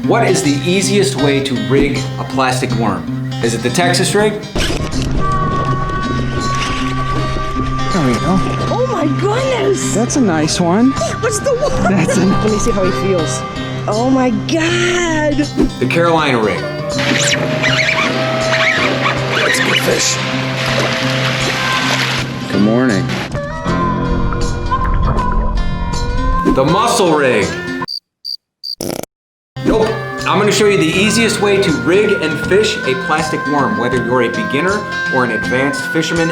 What is the easiest way to rig a plastic worm? Is it the Texas rig? There we go. Oh my goodness! That's a nice one. What's the one? That's a... Let me see how he feels. Oh my God! The Carolina rig. That's a good fish. Good morning. The mussel rig. Nope. I'm going to show you the easiest way to rig and fish a plastic worm, whether you're a beginner or an advanced fisherman.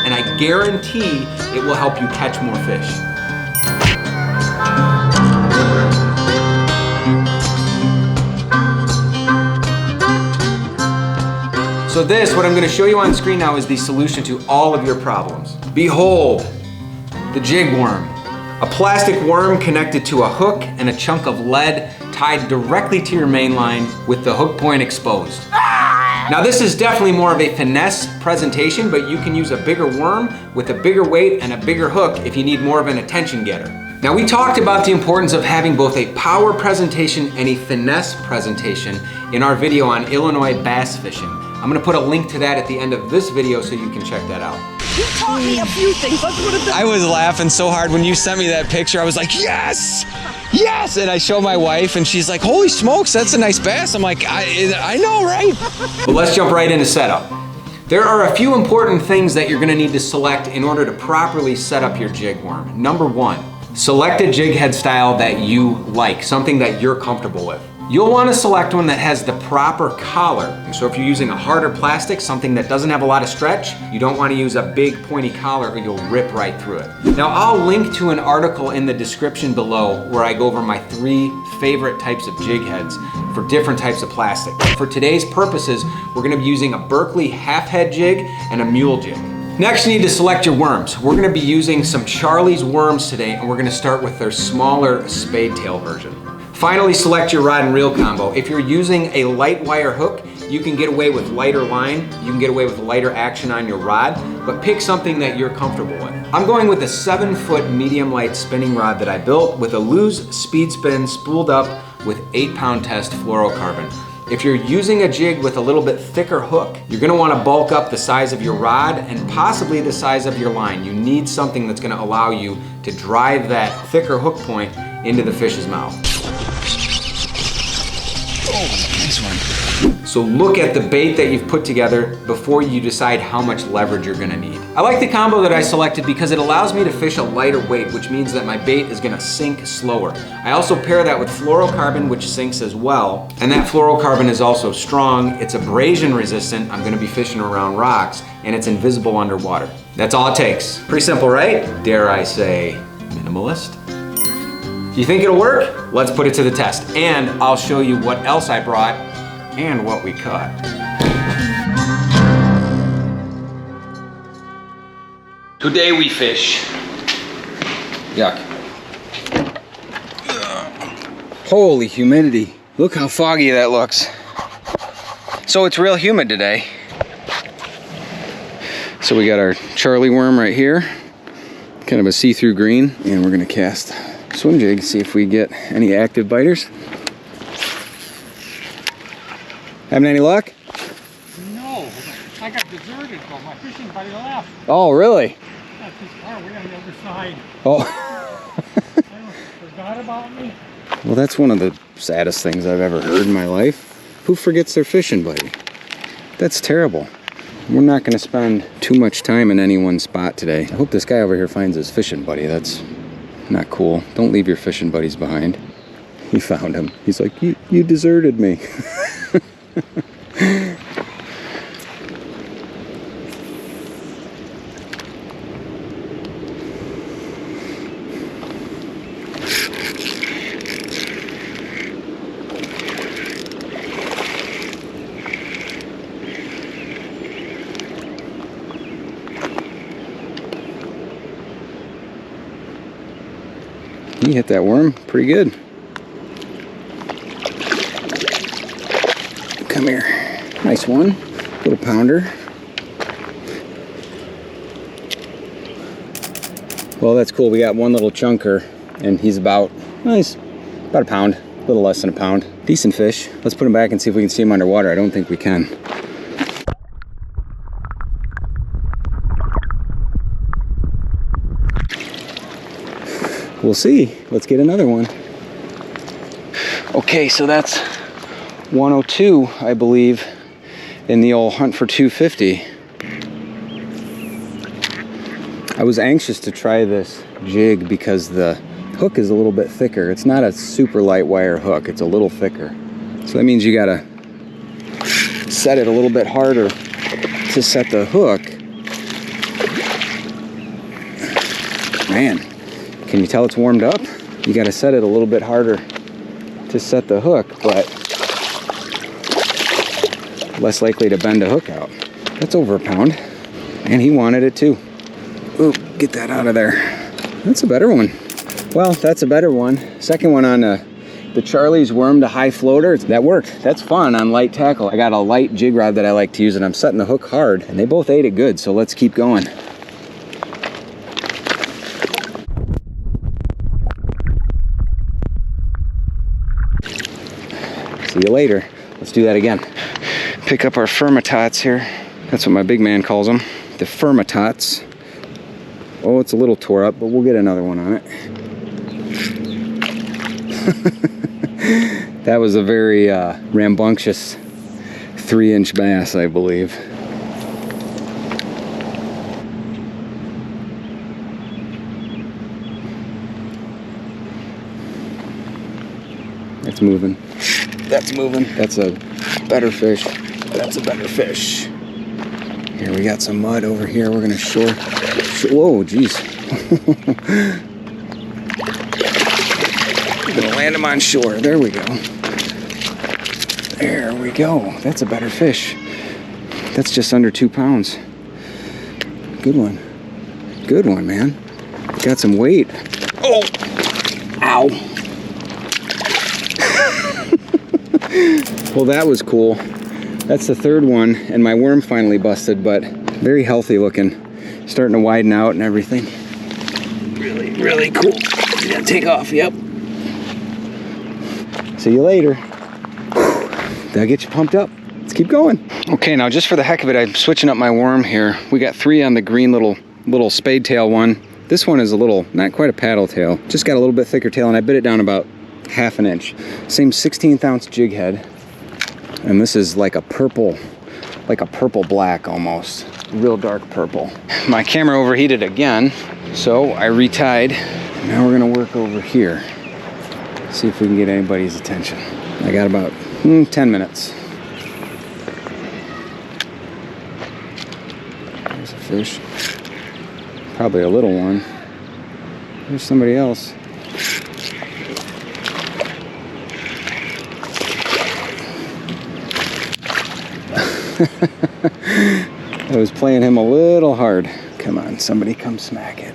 And I guarantee it will help you catch more fish. So this, what I'm going to show you on screen now, is the solution to all of your problems. Behold, the jig worm. A plastic worm connected to a hook and a chunk of lead tied directly to your main line with the hook point exposed. Now this is definitely more of a finesse presentation, but you can use a bigger worm with a bigger weight and a bigger hook if you need more of an attention getter. Now we talked about the importance of having both a power presentation and a finesse presentation in our video on Illinois bass fishing. I'm gonna put a link to that at the end of this video so you can check that out. You taught me a few things. Let's put it I was laughing so hard when you sent me that picture. I was like, yes! Yes! And I show my wife and she's like, holy smokes, that's a nice bass. I'm like, I know, right? But let's jump right into setup. There are a few important things that you're gonna need to select in order to properly set up your jig worm. Number one, select a jig head style that you like, something that you're comfortable with. You'll want to select one that has the proper collar. So if you're using a harder plastic, something that doesn't have a lot of stretch, you don't want to use a big pointy collar or you'll rip right through it. Now I'll link to an article in the description below where I go over my 3 favorite types of jig heads for different types of plastic. For today's purposes, we're going to be using a Berkeley half head jig and a mule jig. Next, you need to select your worms. We're going to be using some Charlie's worms today, and we're going to start with their smaller spade tail version. Finally, select your rod and reel combo. If you're using a light wire hook, you can get away with lighter line, you can get away with lighter action on your rod, but pick something that you're comfortable with. I'm going with a 7-foot medium light spinning rod that I built with a loose speed spin spooled up with 8-pound test fluorocarbon. If you're using a jig with a little bit thicker hook, you're gonna wanna bulk up the size of your rod and possibly the size of your line. You need something that's gonna allow you to drive that thicker hook point into the fish's mouth. Oh, nice one. So look at the bait that you've put together before you decide how much leverage you're gonna need. I like the combo that I selected because it allows me to fish a lighter weight, which means that my bait is gonna sink slower. I also pair that with fluorocarbon, which sinks as well. And that fluorocarbon is also strong, it's abrasion resistant, I'm gonna be fishing around rocks, and it's invisible underwater. That's all it takes. Pretty simple, right? Dare I say, minimalist? You think it'll work? Let's put it to the test. And I'll show you what else I brought and what we caught. Today we fish. Yuck. Holy humidity. Look how foggy that looks. So it's real humid today. So we got our Charlie worm right here. Kind of a see-through green. And we're gonna cast swim jig, see if we get any active biters. Having any luck? No, I got deserted, but my fishing buddy left. Oh, really? That's his car way on the other side. Oh. Forgot about me. Well, that's one of the saddest things I've ever heard in my life. Who forgets their fishing buddy? That's terrible. We're not going to spend too much time in any one spot today. I hope this guy over here finds his fishing buddy. That's not cool. Don't leave your fishing buddies behind. He found him. He's like, you deserted me. He hit that worm pretty good. Come here. Nice one. Little pounder. Well, that's cool. We got one little chunker and he's about a pound. A little less than a pound. Decent fish. Let's put him back and see if we can see him underwater. I don't think we can. We'll see. Let's get another one. Okay, so that's 102, I believe, in the old hunt for 250. I was anxious to try this jig because the hook is a little bit thicker. It's not a super light wire hook, it's a little thicker. So that means you gotta set it a little bit harder to set the hook. Man, can you tell it's warmed up? You gotta set it a little bit harder to set the hook, but less likely to bend a hook out. That's over a pound, and he wanted it too. Ooh, get that out of there. That's a better one. Well, that's a better one. Second one on the Charlie's worm to high floater. That worked. That's fun on light tackle. I got a light jig rod that I like to use, and I'm setting the hook hard, and they both ate it good, so let's keep going. See you later. Let's do that again. Pick up our firmatots here. That's what my big man calls them. The firmatots. Oh, it's a little tore up, but we'll get another one on it. That was a very rambunctious 3-inch bass, I believe. It's moving. That's moving. That's a better fish. That's a better fish. Here, we got some mud over here. We're gonna shore. Whoa, geez. We're gonna land him on shore. There we go. There we go. That's a better fish. That's just under 2 pounds. Good one. Good one, man. Got some weight. Oh! Ow! Well, that was cool. That's the third one, and my worm finally busted, but very healthy looking. Starting to widen out and everything. Really, really cool. Yeah, take off, yep. See you later. That'll get you pumped up. Let's keep going. Okay, now just for the heck of it, I'm switching up my worm here. We got 3 on the green little spade tail one. This one is a little, not quite a paddle tail, just got a little bit thicker tail, and I bit it down about ½ an inch. Same 16th ounce jig head. And this is like a purple black almost. Real dark purple. My camera overheated again, so I retied. Now we're gonna work over here. See if we can get anybody's attention. I got about 10 minutes. There's a fish. Probably a little one. There's somebody else. I was playing him a little hard. Come on, somebody come smack it.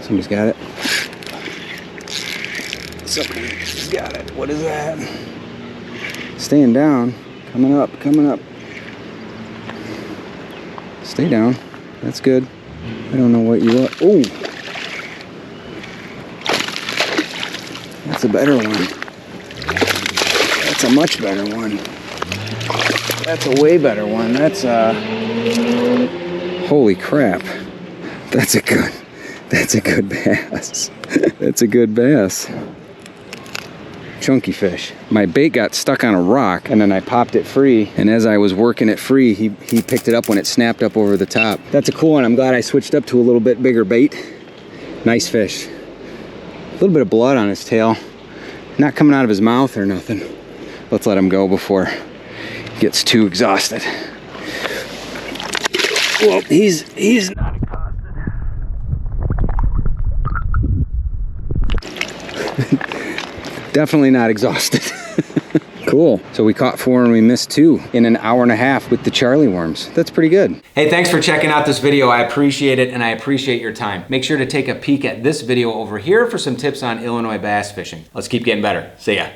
Somebody's got it. Somebody's got it. What is that? Staying down. Coming up, coming up. Stay down. That's good. I don't know what you are. Oh! That's a better one. That's a much better one. That's a way better one. That's holy crap. That's a good bass. That's a good bass. Chunky fish. My bait got stuck on a rock, and then I popped it free, and as I was working it free, he picked it up when it snapped up over the top. That's a cool one. I'm glad I switched up to a little bit bigger bait. Nice fish. A little bit of blood on his tail. Not coming out of his mouth or nothing. Let's let him go before he gets too exhausted. Well, he's not exhausted. Definitely not exhausted. Cool. So we caught 4 and we missed 2 in an hour and a half with the Charlie worms. That's pretty good. Hey, thanks for checking out this video. I appreciate it, and I appreciate your time. Make sure to take a peek at this video over here for some tips on Illinois bass fishing. Let's keep getting better. See ya.